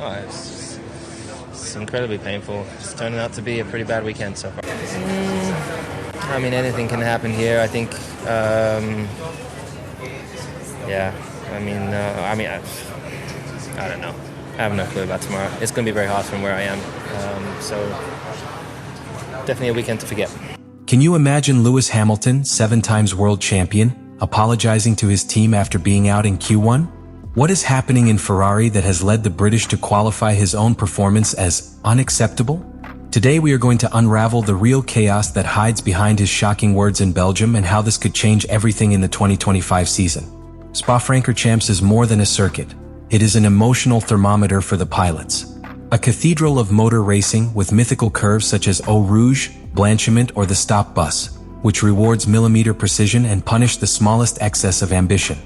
Oh, it's incredibly painful. It's turning out to be a pretty bad weekend so far. I mean, anything can happen here. I think, yeah. I don't know. I have no clue about tomorrow. It's going to be very hard from where I am. So definitely a weekend to forget. Can you imagine Lewis Hamilton, 7 times world champion, apologizing to his team after being out in Q1? What is happening in Ferrari that has led the British to qualify his own performance as unacceptable? Today we are going to unravel the real chaos that hides behind his shocking words in Belgium and how this could change everything in the 2025 season. Spa-Francorchamps is more than a circuit. It is an emotional thermometer for the pilots. A cathedral of motor racing with mythical curves such as Eau Rouge, Blanchiment, or the Stop Bus, which rewards millimeter precision and punish the smallest excess of ambition.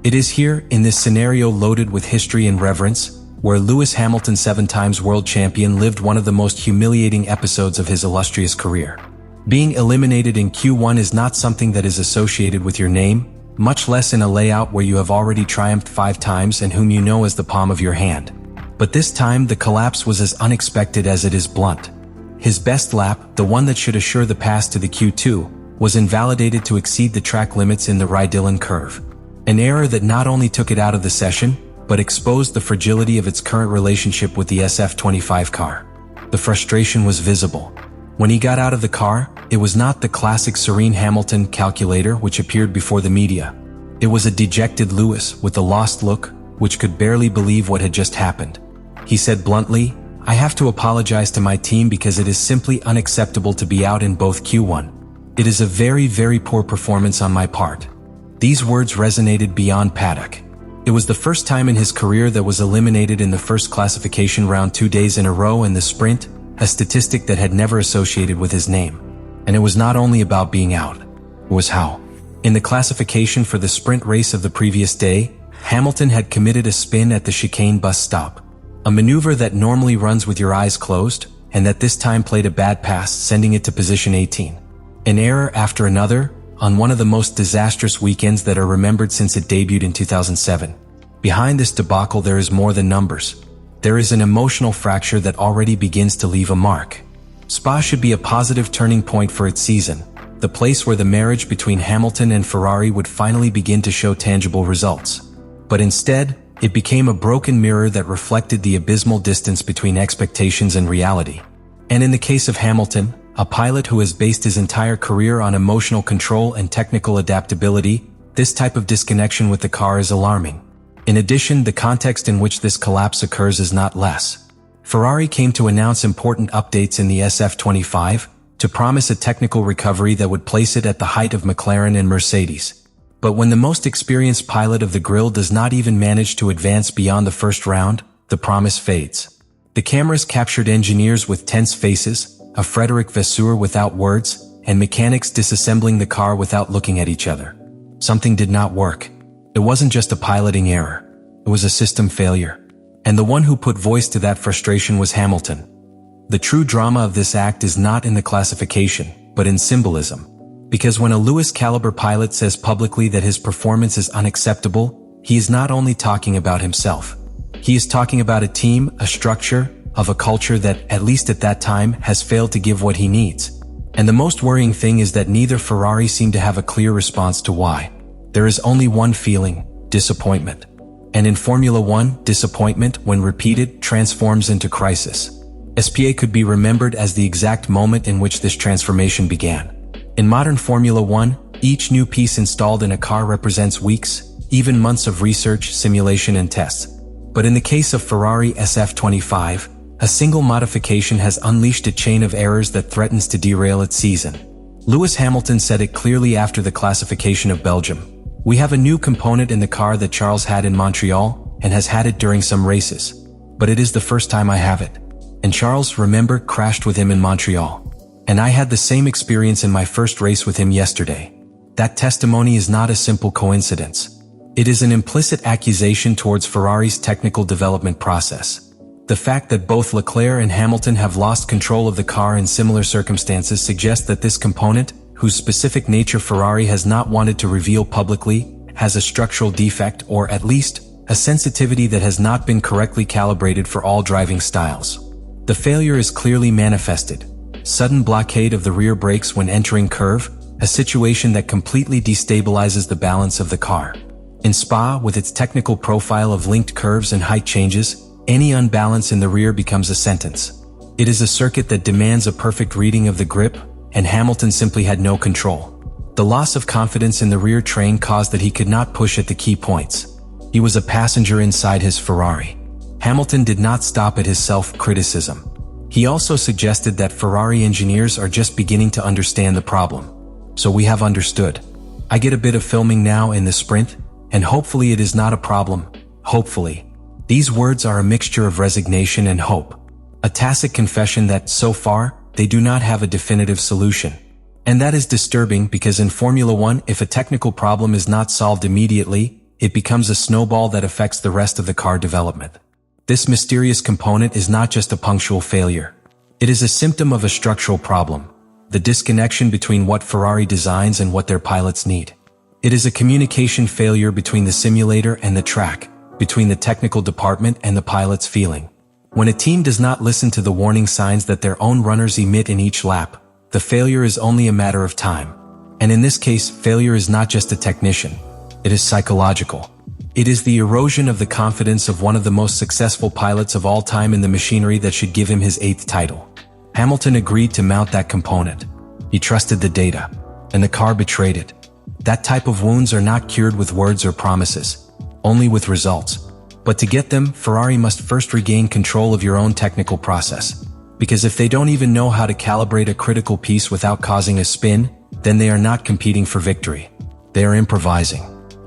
It is here, in this scenario loaded with history and reverence, where Lewis Hamilton, 7 times world champion, lived one of the most humiliating episodes of his illustrious career. Being eliminated in Q1 is not something that is associated with your name, much less in a layout where you have already triumphed 5 times and whom you know as the palm of your hand. But this time, the collapse was as unexpected as it is blunt. His best lap, the one that should assure the pass to the Q2, was invalidated to exceed the track limits in the Rydillen curve. An error that not only took it out of the session, but exposed the fragility of its current relationship with the SF25 car. The frustration was visible. When he got out of the car, it was not the classic serene Hamilton calculator which appeared before the media. It was a dejected Lewis with a lost look, which could barely believe what had just happened. He said bluntly, "I have to apologize to my team because it is simply unacceptable to be out in both Q1. It is a very, very poor performance on my part." These words resonated beyond paddock. It was the first time in his career that was eliminated in the first classification round 2 days in a row in the sprint, a statistic that had never associated with his name. And it was not only about being out, it was how. In the classification for the sprint race of the previous day, Hamilton had committed a spin at the chicane bus stop. A maneuver that normally runs with your eyes closed, and that this time played a bad pass, sending it to position 18. An error after another, on one of the most disastrous weekends that are remembered since it debuted in 2007. Behind this debacle there is more than numbers. There is an emotional fracture that already begins to leave a mark. Spa should be a positive turning point for its season, the place where the marriage between Hamilton and Ferrari would finally begin to show tangible results. But instead, it became a broken mirror that reflected the abysmal distance between expectations and reality. And in the case of Hamilton, a pilot who has based his entire career on emotional control and technical adaptability, this type of disconnection with the car is alarming. In addition, the context in which this collapse occurs is not less. Ferrari came to announce important updates in the SF25, to promise a technical recovery that would place it at the height of McLaren and Mercedes. But when the most experienced pilot of the grille does not even manage to advance beyond the first round, the promise fades. The cameras captured engineers with tense faces, a Frederic Vasseur without words, and mechanics disassembling the car without looking at each other. Something did not work. It wasn't just a piloting error. It was a system failure. And the one who put voice to that frustration was Hamilton. The true drama of this act is not in the classification, but in symbolism. Because when a Lewis-caliber pilot says publicly that his performance is unacceptable, he is not only talking about himself. He is talking about a team, a structure, of a culture that, at least at that time, has failed to give what he needs. And the most worrying thing is that neither Ferrari seemed to have a clear response to why. There is only one feeling: disappointment. And in Formula One, disappointment, when repeated, transforms into crisis. Spa could be remembered as the exact moment in which this transformation began. In modern Formula One, each new piece installed in a car represents weeks, even months of research, simulation, and tests. But in the case of Ferrari SF25, a single modification has unleashed a chain of errors that threatens to derail its season. Lewis Hamilton said it clearly after the classification of Belgium. "We have a new component in the car that Charles had in Montreal, and has had it during some races. But it is the first time I have it. And Charles, remember, crashed with him in Montreal. And I had the same experience in my first race with him yesterday." That testimony is not a simple coincidence. It is an implicit accusation towards Ferrari's technical development process. The fact that both Leclerc and Hamilton have lost control of the car in similar circumstances suggests that this component, whose specific nature Ferrari has not wanted to reveal publicly, has a structural defect, or at least, a sensitivity that has not been correctly calibrated for all driving styles. The failure is clearly manifested. Sudden blockade of the rear brakes when entering curve, a situation that completely destabilizes the balance of the car. In Spa, with its technical profile of linked curves and height changes, any unbalance in the rear becomes a sentence. It is a circuit that demands a perfect reading of the grip, and Hamilton simply had no control. The loss of confidence in the rear train caused that he could not push at the key points. He was a passenger inside his Ferrari. Hamilton did not stop at his self-criticism. He also suggested that Ferrari engineers are just beginning to understand the problem. So we have understood. I get a bit of filming now in the sprint, and hopefully it is not a problem. Hopefully. These words are a mixture of resignation and hope. A tacit confession that, so far, they do not have a definitive solution. And that is disturbing because in Formula One, if a technical problem is not solved immediately, it becomes a snowball that affects the rest of the car development. This mysterious component is not just a punctual failure. It is a symptom of a structural problem, the disconnection between what Ferrari designs and what their pilots need. It is a communication failure between the simulator and the track, between the technical department and the pilot's feeling. When a team does not listen to the warning signs that their own runners emit in each lap, the failure is only a matter of time. And in this case, failure is not just a technician. It is psychological. It is the erosion of the confidence of one of the most successful pilots of all time in the machinery that should give him his 8th title. Hamilton agreed to mount that component. He trusted the data, and the car betrayed it. That type of wounds are not cured with words or promises, only with results. But to get them, Ferrari must first regain control of your own technical process. Because if they don't even know how to calibrate a critical piece without causing a spin, then they are not competing for victory. They are improvising.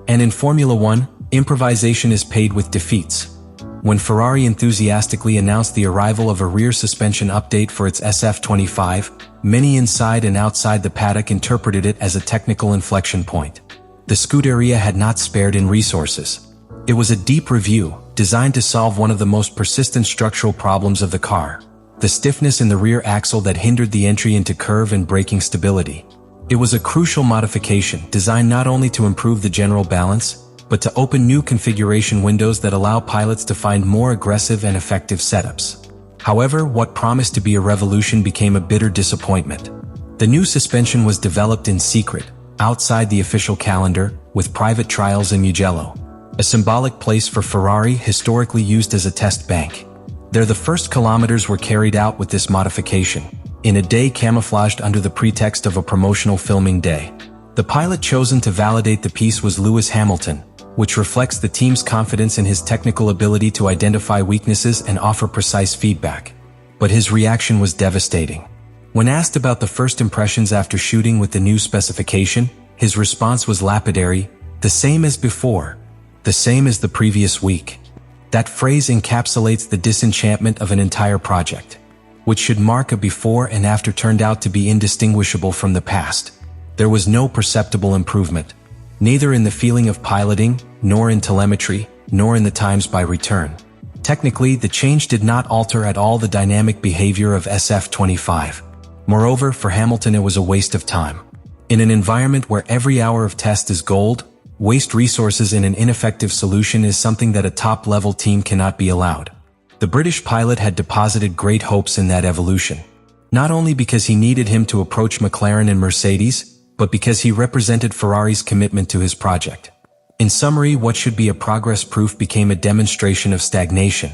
And in Formula One, improvisation is paid with defeats. When Ferrari enthusiastically announced the arrival of a rear suspension update for its SF25, many inside and outside the paddock interpreted it as a technical inflection point. The Scuderia had not spared in resources. It was a deep review, designed to solve one of the most persistent structural problems of the car: the stiffness in the rear axle that hindered the entry into curve and braking stability. It was a crucial modification designed not only to improve the general balance, but to open new configuration windows that allow pilots to find more aggressive and effective setups. However, what promised to be a revolution became a bitter disappointment. The new suspension was developed in secret, outside the official calendar, with private trials in Mugello, a symbolic place for Ferrari historically used as a test bank. There the first kilometers were carried out with this modification, in a day camouflaged under the pretext of a promotional filming day. The pilot chosen to validate the piece was Lewis Hamilton, which reflects the team's confidence in his technical ability to identify weaknesses and offer precise feedback. But his reaction was devastating. When asked about the first impressions after shooting with the new specification, his response was lapidary: "The same as before. The same as the previous week." That phrase encapsulates the disenchantment of an entire project, which should mark a before and after turned out to be indistinguishable from the past. There was no perceptible improvement, neither in the feeling of piloting, nor in telemetry, nor in the times by return. Technically, the change did not alter at all the dynamic behavior of SF25. Moreover, for Hamilton it was a waste of time. In an environment where every hour of test is gold, waste resources in an ineffective solution is something that a top-level team cannot be allowed. The British pilot had deposited great hopes in that evolution, not only because he needed him to approach McLaren and Mercedes, but because he represented Ferrari's commitment to his project. In summary, what should be a progress proof became a demonstration of stagnation.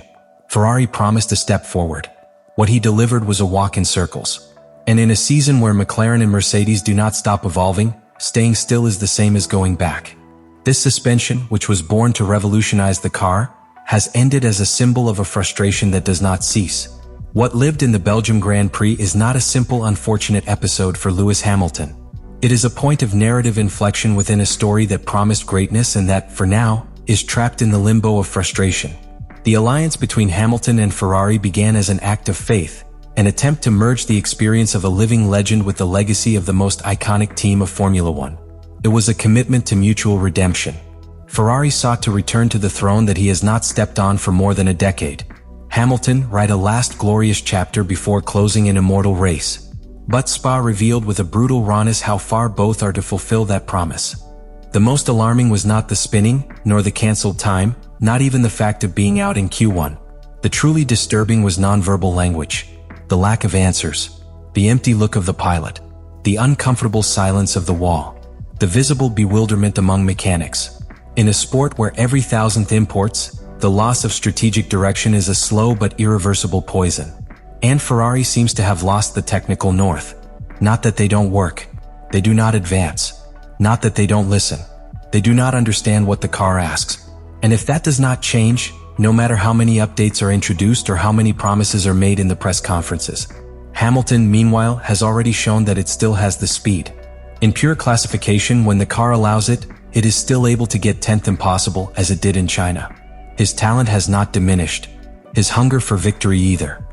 Ferrari promised a step forward. What he delivered was a walk in circles. And in a season where McLaren and Mercedes do not stop evolving, staying still is the same as going back. This suspension, which was born to revolutionize the car, has ended as a symbol of a frustration that does not cease. What lived in the Belgium Grand Prix is not a simple unfortunate episode for Lewis Hamilton. It is a point of narrative inflection within a story that promised greatness and that, for now, is trapped in the limbo of frustration. The alliance between Hamilton and Ferrari began as an act of faith, an attempt to merge the experience of a living legend with the legacy of the most iconic team of Formula One. It was a commitment to mutual redemption. Ferrari sought to return to the throne that he has not stepped on for more than a decade. Hamilton write a last glorious chapter before closing an immortal race. But Spa revealed with a brutal rawness how far both are to fulfill that promise. The most alarming was not the spinning, nor the cancelled time, not even the fact of being out in Q1. The truly disturbing was nonverbal language, the lack of answers, the empty look of the pilot, the uncomfortable silence of the wall, the visible bewilderment among mechanics. In a sport where every thousandth imports, the loss of strategic direction is a slow but irreversible poison. And Ferrari seems to have lost the technical north. Not that they don't work. They do not advance. Not that they don't listen. They do not understand what the car asks. And if that does not change, no matter how many updates are introduced or how many promises are made in the press conferences, Hamilton, meanwhile, has already shown that it still has the speed. In pure classification, when the car allows it, it is still able to get 10th impossible as it did in China. His talent has not diminished. His hunger for victory either.